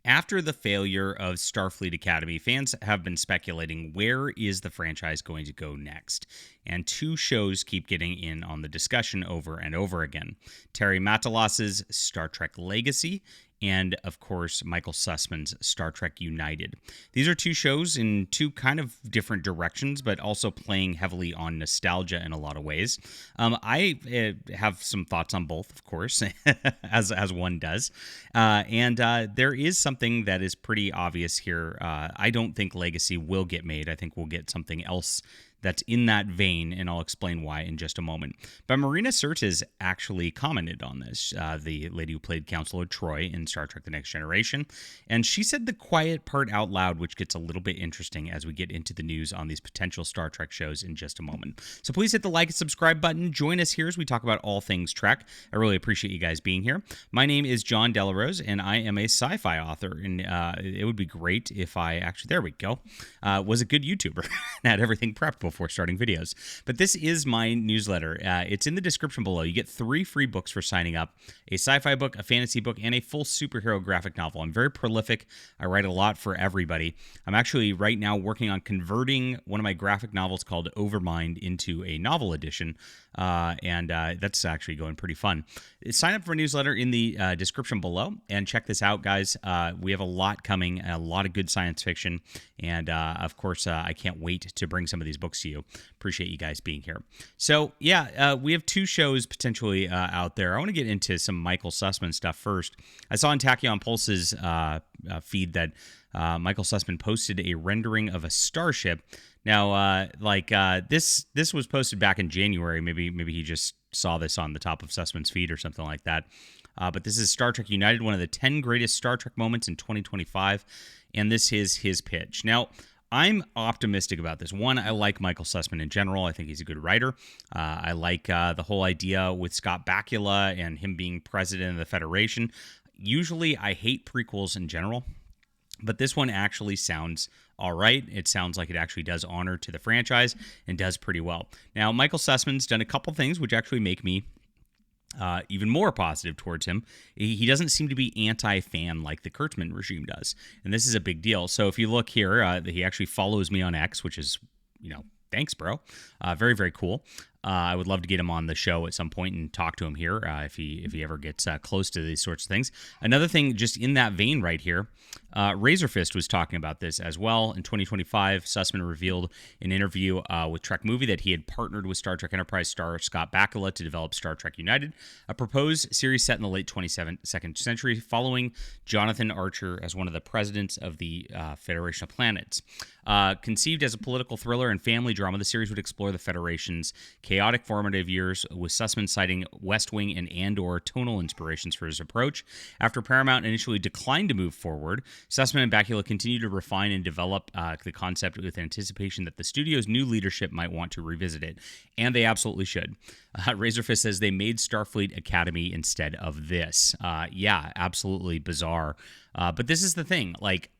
After the failure of Starfleet Academy, fans have been speculating where is the franchise going to go next. And two shows keep getting in on the discussion over and over again. Terry Matalas's Star Trek Legacy and, of course, Michael Sussman's Star Trek United. These are two shows in two kind of different directions, but also playing heavily on nostalgia in a lot of ways. I have some thoughts on both, of course, as one does. And there is something that is pretty obvious here. I don't think Legacy will get made. I think we'll get something else that's in that vein, and I'll explain why in just a moment. But Marina Sirtis actually commented on this, the lady who played Counselor Troy in Star Trek The Next Generation, and she said the quiet part out loud, which gets a little bit interesting as we get into the news on these potential Star Trek shows in just a moment. So please hit the like and subscribe button. Join us here as we talk about all things Trek. I really appreciate you guys being here. My name is John Delarose, and I am a sci-fi author, and it would be great if I actually, there we go, was a good YouTuber and had everything prepped before starting videos. But this is my newsletter. It's in the description below. You get 3 free books for signing up: a sci-fi book, a fantasy book, and a full superhero graphic novel. I'm very prolific. I write a lot for everybody. I'm actually right now working on converting one of my graphic novels called Overmind into a novel edition, and that's actually going pretty fun. Sign up for a newsletter in the description below, and check this out, guys. We have a lot coming, a lot of good science fiction, and of course, I can't wait to bring some of these books to you. Appreciate you guys being here. So, yeah, we have 2 shows potentially out there. I want to get into some Michael Sussman stuff first. I saw on Tachyon Pulse's feed that Michael Sussman posted a rendering of a starship. Now, this was posted back in January. Maybe he just saw this on the top of Sussman's feed or something like that. But this is Star Trek United, one of the 10 greatest Star Trek moments in 2025, and this is his pitch. Now, I'm optimistic about this. One, I like Michael Sussman in general. I think he's a good writer. I like the whole idea with Scott Bakula and him being president of the Federation. Usually, I hate prequels in general, but this one actually sounds all right. It sounds like it actually does honor to the franchise and does pretty well. Now, Michael Sussman's done a couple things which actually make me even more positive towards him. He doesn't seem to be anti-fan like the Kurtzman regime does, and this is a big deal. So if you look here, he actually follows me on X, which is, thanks, bro. Very, very cool. I would love to get him on the show at some point and talk to him here if he ever gets close to these sorts of things. Another thing, just in that vein right here, Razorfist was talking about this as well. In 2025, Sussman revealed in an interview with Trek Movie that he had partnered with Star Trek Enterprise star Scott Bakula to develop Star Trek United, a proposed series set in the late 22nd century following Jonathan Archer as one of the presidents of the Federation of Planets. Conceived as a political thriller and family drama, the series would explore the Federation's chaotic formative years, with Sussman citing West Wing and Andor tonal inspirations for his approach. After Paramount initially declined to move forward, Sussman and Bakula continued to refine and develop the concept with anticipation that the studio's new leadership might want to revisit it, and they absolutely should. Razorfist says they made Starfleet Academy instead of this. Yeah, absolutely bizarre. But this is the thing,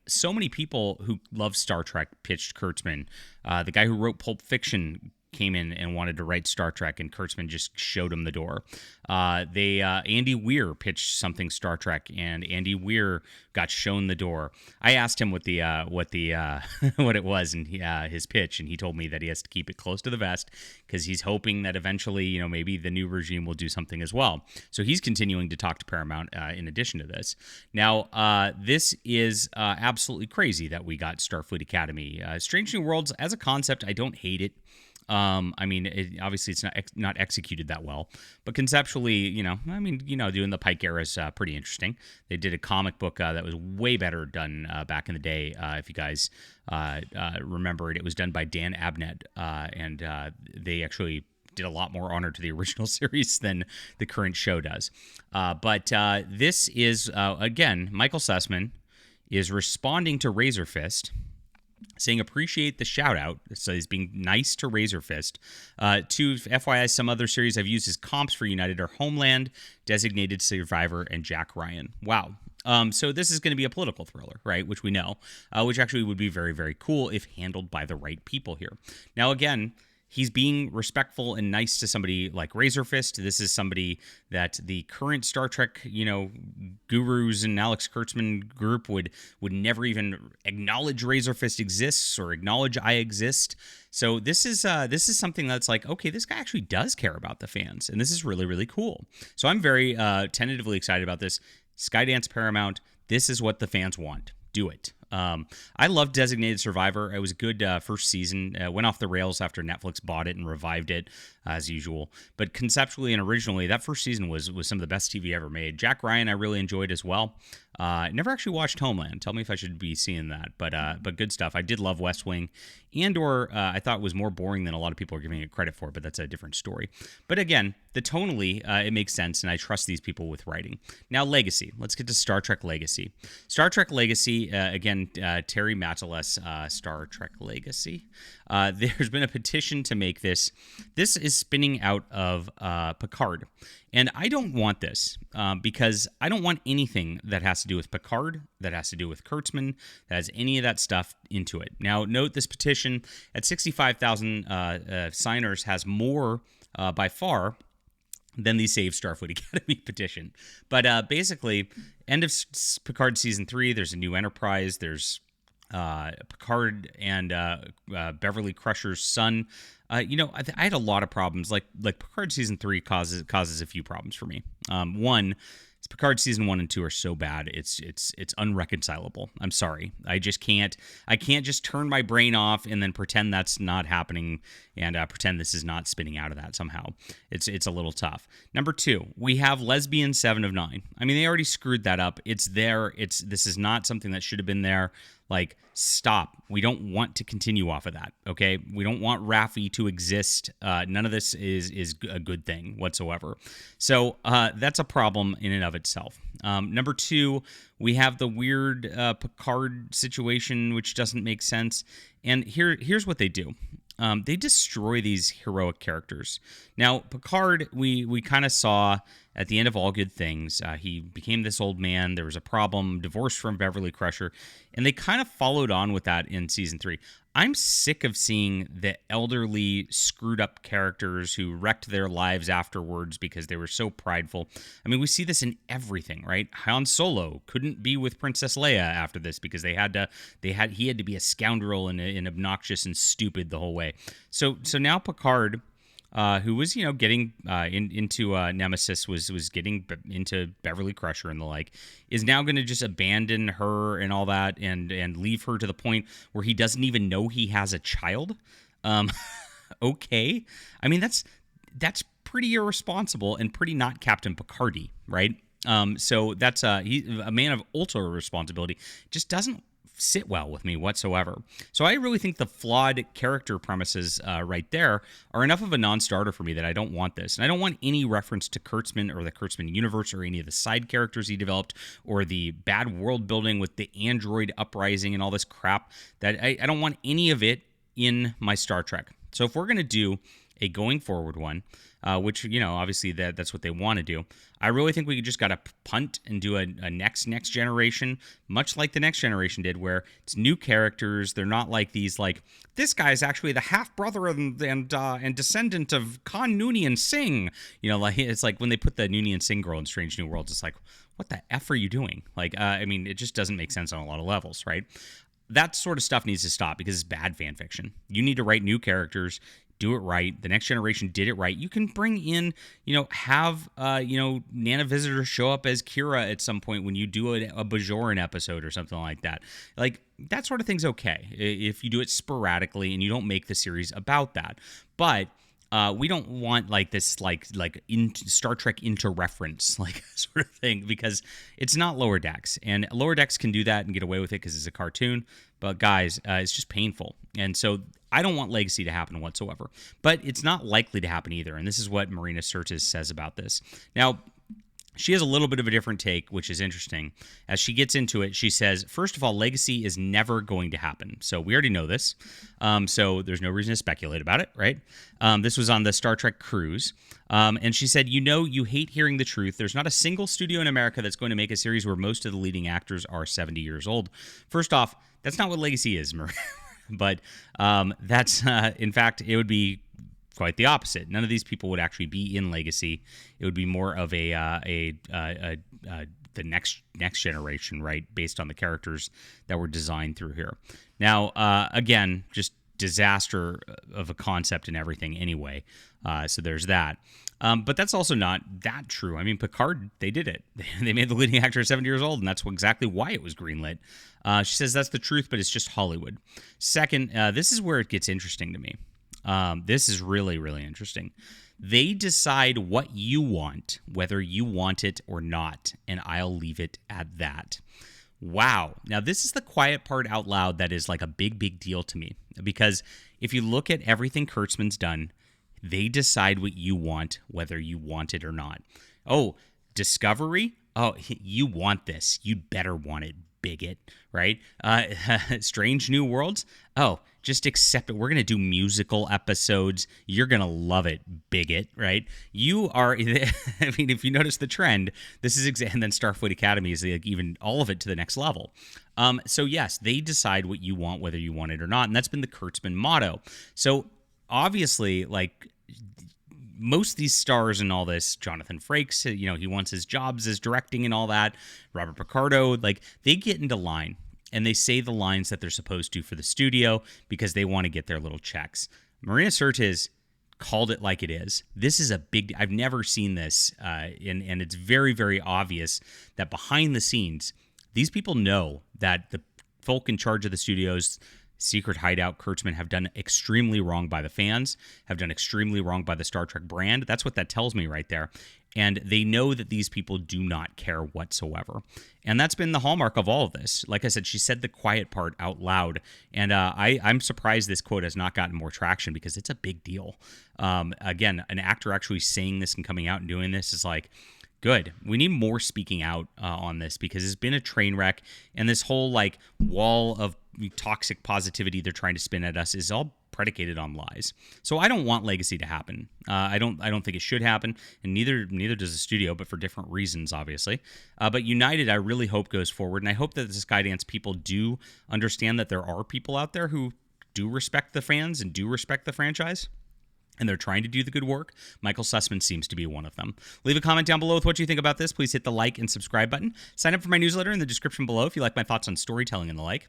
so many people who love Star Trek pitched Kurtzman. The guy who wrote Pulp Fiction came in and wanted to write Star Trek, and Kurtzman just showed him the door. Andy Weir pitched something Star Trek, and Andy Weir got shown the door. I asked him what it was and his pitch, and he told me that he has to keep it close to the vest because he's hoping that eventually, maybe the new regime will do something as well. So he's continuing to talk to Paramount in addition to this. Now, this is absolutely crazy that we got Starfleet Academy. Strange New Worlds as a concept, I don't hate it. Obviously it's not executed that well, but conceptually, doing the Pike era is pretty interesting. They did a comic book that was way better done back in the day. If you guys remember it, it was done by Dan Abnett, and they actually did a lot more honor to the original series than the current show does. But this is, again, Michael Sussman is responding to Razorfist, saying appreciate the shout out. So he's being nice to Razorfist. To FYI, some other series I've used as comps for United are Homeland, Designated Survivor, and Jack Ryan. Wow. So this is going to be a political thriller, right? Which we know, which actually would be very, very cool if handled by the right people here. Now, again, he's being respectful and nice to somebody like Razor Fist. This is somebody that the current Star Trek, gurus and Alex Kurtzman group would never even acknowledge Razor Fist exists or acknowledge I exist. So this is something that's like, okay, this guy actually does care about the fans, and this is really, really cool. So I'm very tentatively excited about this. Skydance Paramount, this is what the fans want. Do it. I love Designated Survivor. It was a good first season. Went off the rails after Netflix bought it and revived it, as usual. But conceptually and originally, that first season was some of the best TV ever made. Jack Ryan I really enjoyed as well. Never actually watched Homeland. Tell me if I should be seeing that. But good stuff. I did love West Wing, and/or I thought it was more boring than a lot of people are giving it credit for, but that's a different story. But again, the tonally, it makes sense, and I trust these people with writing. Now, Legacy. Let's get to Star Trek Legacy. Star Trek Legacy, again, Terry Matalas, Star Trek Legacy. There's been a petition to make this. This is spinning out of Picard. And I don't want this because I don't want anything that has to do with Picard, that has to do with Kurtzman, that has any of that stuff into it. Now, note this petition at 65,000 signers has more by far than the Save Starfleet Academy petition. But basically, end of Picard Season 3, there's a new Enterprise, there's Picard and Beverly Crusher's son. I had a lot of problems. Like Picard Season 3 causes a few problems for me. One, Picard Season 1 and 2 are so bad, it's unreconcilable. I'm sorry. I can't just turn my brain off and then pretend that's not happening and pretend this is not spinning out of that somehow. It's a little tough. Number 2, we have Lesbian 7 of 9. I mean, they already screwed that up. It's there. This is not something that should have been there. Like, stop. We don't want to continue off of that, okay? We don't want Raffi to exist. None of this is a good thing whatsoever. So that's a problem in and of itself. Number 2, we have the weird Picard situation, which doesn't make sense. And here's what they do. They destroy these heroic characters. Now, Picard, we kind of saw at the end of All Good Things, he became this old man. There was a problem, divorced from Beverly Crusher, and they kind of followed on with that in Season 3. I'm sick of seeing the elderly, screwed up characters who wrecked their lives afterwards because they were so prideful. I mean, we see this in everything, right? Han Solo couldn't be with Princess Leia after this because he had to be a scoundrel and obnoxious and stupid the whole way. So now Picard, who was getting into Nemesis, was getting into Beverly Crusher and the like, is now going to just abandon her and all that and leave her to the point where he doesn't even know he has a child. Okay, I mean that's pretty irresponsible and pretty not Captain Picardy, right? So that's he's a man of ultra responsibility. Just doesn't sit well with me whatsoever. So I really think the flawed character premises right there are enough of a non-starter for me that I don't want this. And I don't want any reference to Kurtzman or the Kurtzman universe or any of the side characters he developed or the bad world building with the android uprising and all this crap. That I don't want any of it in my Star Trek. So if we're going to do a going forward one, which, obviously that's what they want to do, I really think we just got to punt and do a next generation, much like the Next Generation did, where it's new characters. They're not like these, like, this guy's actually the half-brother and descendant of Khan Noonien Singh. It's like when they put the Noonien Singh girl in Strange New Worlds, it's like, what the F are you doing? Like, it just doesn't make sense on a lot of levels, right? That sort of stuff needs to stop because it's bad fan fiction. You need to write new characters. Do it right. The Next Generation did it right. You can bring in, have, Nana Visitor show up as Kira at some point when you do a Bajoran episode or something like that. Like, that sort of thing's okay if you do it sporadically and you don't make the series about that. But we don't want like this like in Star Trek into reference like sort of thing, because it's not Lower Decks, and Lower Decks can do that and get away with it because it's a cartoon. But guys, it's just painful, and so I don't want Legacy to happen whatsoever. But it's not likely to happen either, and this is what Marina Sirtis says about this. Now, she has a little bit of a different take, which is interesting. As she gets into it, she says, first of all, Legacy is never going to happen. So we already know this. So there's no reason to speculate about it, right? This was on the Star Trek cruise. And she said, you hate hearing the truth. There's not a single studio in America that's going to make a series where most of the leading actors are 70 years old. First off, that's not what Legacy is, But that's in fact, it would be quite the opposite. None of these people would actually be in Legacy. It would be more of the next generation, right, based on the characters that were designed through here. Now, again, just disaster of a concept and everything anyway. So there's that. But that's also not that true. I mean, Picard, they did it. They made the leading actor 70 years old, and that's exactly why it was greenlit. She says that's the truth, but it's just Hollywood. Second, this is where it gets interesting to me. This is really, really interesting. They decide what you want, whether you want it or not, and I'll leave it at that. Wow. Now, this is the quiet part out loud that is like a big, big deal to me. Because if you look at everything Kurtzman's done, they decide what you want, whether you want it or not. Oh, Discovery? Oh, you want this. You'd better want it, bigot, right? Strange New Worlds? Oh, just accept it. We're going to do musical episodes. You're going to love it, bigot, right? You are, I mean, if you notice the trend, this is, and then Starfleet Academy is like even all of it to the next level. So yes, they decide what you want, whether you want it or not. And that's been the Kurtzman motto. So obviously, like, most of these stars and all this, Jonathan Frakes, you know, he wants his jobs as directing and all that. Robert Picardo, like, they get into line and they say the lines that they're supposed to for the studio because they want to get their little checks. Marina Sirtis called it like it is. This is a big, I've never seen this, and it's very, very obvious that behind the scenes, these people know that the folk in charge of the studios, Secret Hideout, Kurtzman, have done extremely wrong by the fans, have done extremely wrong by the Star Trek brand. That's what that tells me right there. And they know that these people do not care whatsoever. And that's been the hallmark of all of this. Like I said, she said the quiet part out loud. And I'm surprised this quote has not gotten more traction because it's a big deal. Again, an actor actually saying this and coming out and doing this is like, good. We need more speaking out on this because it's been a train wreck. And this whole like wall of toxic positivity they're trying to spin at us is all predicated on lies. So I don't want Legacy to happen. I don't think it should happen, and neither does the studio, but for different reasons, obviously. But United, I really hope goes forward, and I hope that the Skydance people do understand that there are people out there who do respect the fans and do respect the franchise. And they're trying to do the good work. Michael Sussman seems to be one of them. Leave a comment down below with what you think about this. Please hit the like and subscribe button. Sign up for my newsletter in the description below if you like my thoughts on storytelling and the like.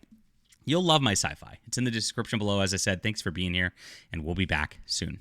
You'll love my sci-fi. It's in the description below. As I said, thanks for being here, and we'll be back soon.